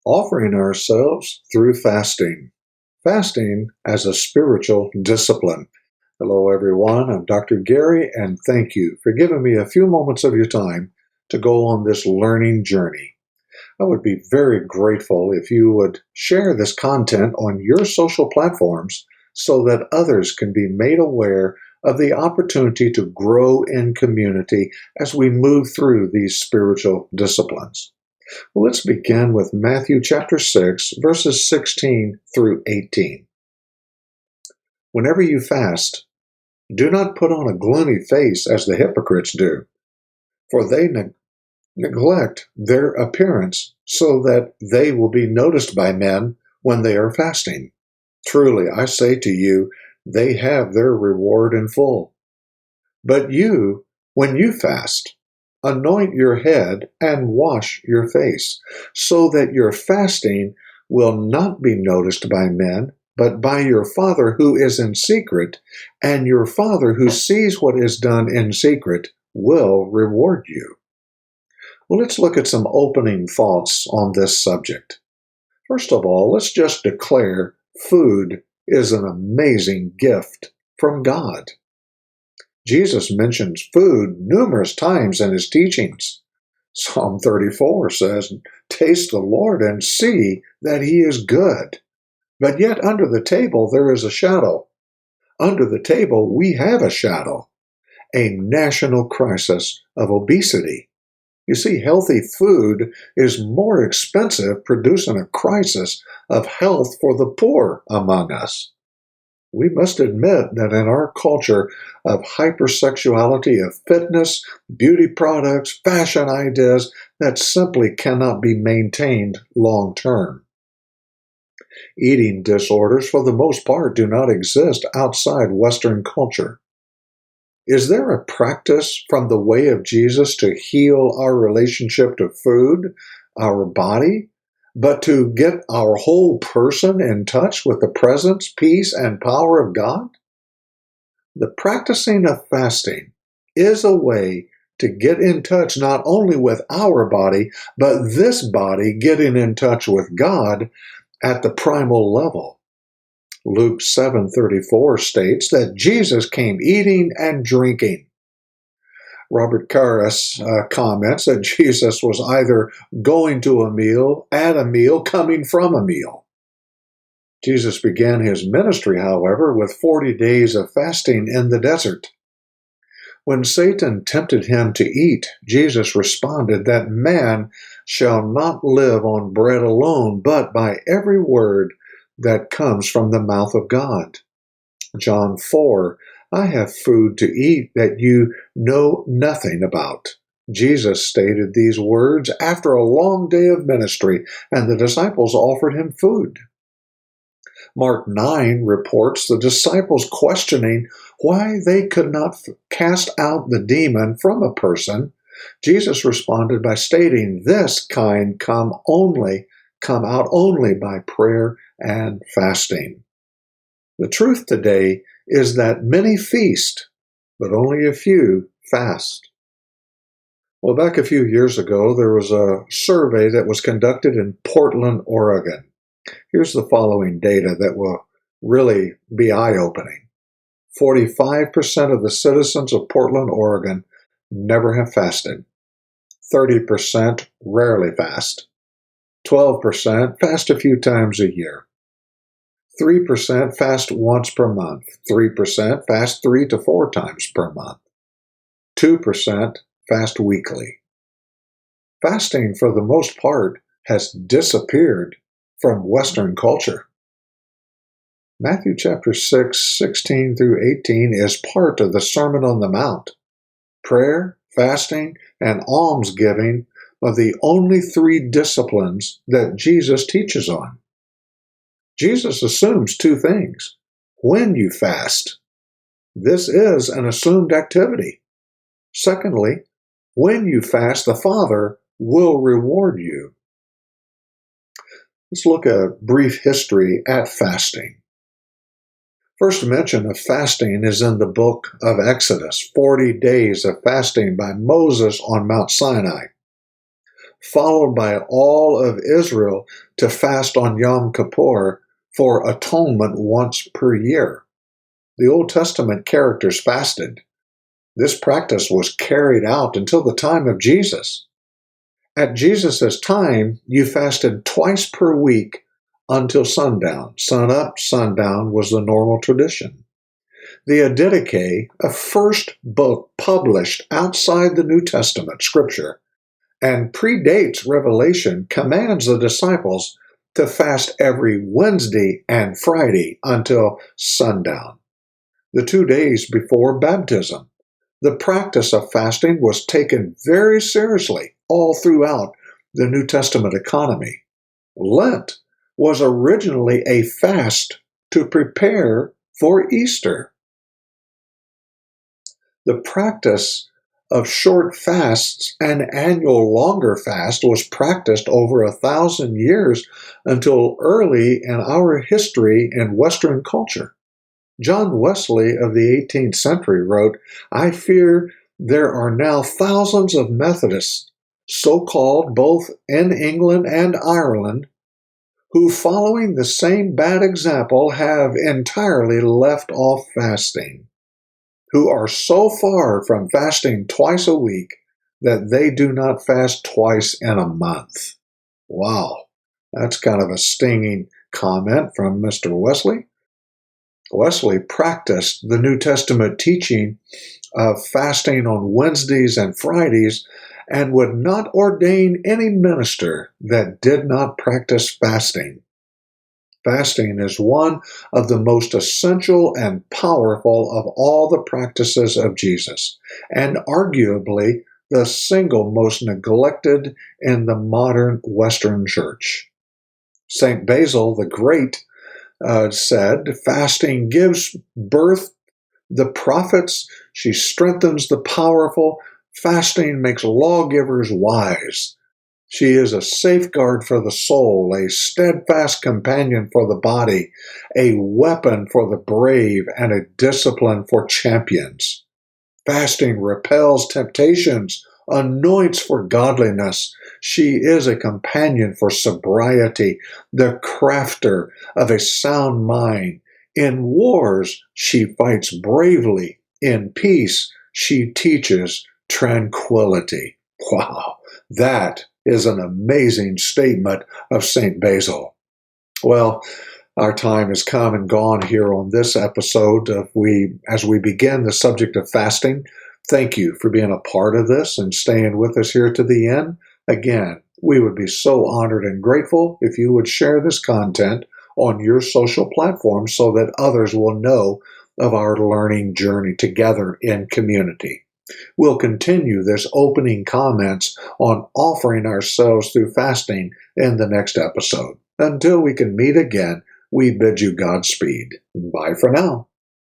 offering ourselves through fasting. Fasting as a spiritual discipline. Hello, everyone. I'm Dr. Gary, and thank you for giving me a few moments of your time to go on this learning journey. I would be very grateful if you would share this content on your social platforms so that others can be made aware of the opportunity to grow in community as we move through these spiritual disciplines. Well, let's begin with Matthew chapter 6, verses 16 through 18. Whenever you fast, do not put on a gloomy face as the hypocrites do, for they neglect their appearance so that they will be noticed by men when they are fasting. Truly, I say to you, they have their reward in full. But you, when you fast, anoint your head and wash your face, so that your fasting will not be noticed by men, but by your Father who is in secret, and your Father who sees what is done in secret will reward you. Well, let's look at some opening thoughts on this subject. First of all, let's just declare food is an amazing gift from God. Jesus mentions food numerous times in his teachings. Psalm 34 says, "Taste the Lord and see that he is good." But yet under the table there is a shadow. Under the table we have a shadow, a national crisis of obesity. You see, healthy food is more expensive, producing a crisis of health for the poor among us. We must admit that in our culture of hypersexuality, of fitness, beauty products, fashion ideas, that simply cannot be maintained long term. Eating disorders, for the most part, do not exist outside Western culture. Is there a practice from the way of Jesus to heal our relationship to food, our body, but to get our whole person in touch with the presence, peace, and power of God? The practicing of fasting is a way to get in touch not only with our body, but this body getting in touch with God at the primal level. Luke 7:34 states that Jesus came eating and drinking. Robert Karras comments that Jesus was either going to a meal, at a meal, coming from a meal. Jesus began his ministry, however, with 40 days of fasting in the desert. When Satan tempted him to eat, Jesus responded that man shall not live on bread alone, but by every word that comes from the mouth of God. John 4, I have food to eat that you know nothing about. Jesus stated these words after a long day of ministry, and the disciples offered him food. Mark 9 reports the disciples questioning why they could not cast out the demon from a person. Jesus responded by stating, "This kind come out only by prayer and fasting." The truth today is that many feast, but only a few fast. Well, back a few years ago, there was a survey that was conducted in Portland, Oregon. Here's the following data that will really be eye-opening. 45% of the citizens of Portland, Oregon never have fasted. 30% rarely fast. 12% fast a few times a year. 3% fast once per month. 3% fast 3 to 4 times per month. 2% fast weekly. Fasting, for the most part, has disappeared from Western culture. Matthew chapter 6, 16 through 18 is part of the Sermon on the Mount. Prayer, fasting, and almsgiving are the only 3 disciplines that Jesus teaches on. Jesus assumes 2 things. When you fast, this is an assumed activity. Secondly, when you fast, the Father will reward you. Let's look at a brief history at fasting. First mention of fasting is in the book of Exodus, 40 days of fasting by Moses on Mount Sinai. followed by all of Israel to fast on Yom Kippur for atonement once per year. The Old Testament characters fasted. This practice was carried out until the time of Jesus. At Jesus' time, you fasted twice per week until sundown. Sun up, sundown was the normal tradition. The Didache, a first book published outside the New Testament scripture and predates Revelation, commands the disciples to fast every Wednesday and Friday until sundown, the 2 days before baptism. The practice of fasting was taken very seriously all throughout the New Testament economy. Lent was originally a fast to prepare for Easter. The practice of short fasts and annual longer fast was practiced over 1,000 years until early in our history in Western culture. John Wesley of the 18th century wrote, "I fear there are now thousands of Methodists, so-called both in England and Ireland, who, following the same bad example, have entirely left off fasting, who are so far from fasting twice a week that they do not fast twice in a month." Wow, that's kind of a stinging comment from Mr. Wesley. Wesley practiced the New Testament teaching of fasting on Wednesdays and Fridays and would not ordain any minister that did not practice fasting. Fasting is one of the most essential and powerful of all the practices of Jesus, and arguably the single most neglected in the modern Western Church. St. Basil the Great said, "Fasting gives birth the prophets, she strengthens the powerful, fasting makes lawgivers wise. She is a safeguard for the soul, a steadfast companion for the body, a weapon for the brave, and a discipline for champions. Fasting repels temptations, anoints for godliness. She is a companion for sobriety, the crafter of a sound mind. In wars, she fights bravely. In peace, she teaches tranquility." Wow, that is an amazing statement of St. Basil. Well, our time has come and gone here on this episode. As we begin the subject of fasting, thank you for being a part of this and staying with us here to the end. Again, we would be so honored and grateful if you would share this content on your social platforms so that others will know of our learning journey together in community. We'll continue this opening comments on offering ourselves through fasting in the next episode. Until we can meet again, we bid you Godspeed. Bye for now.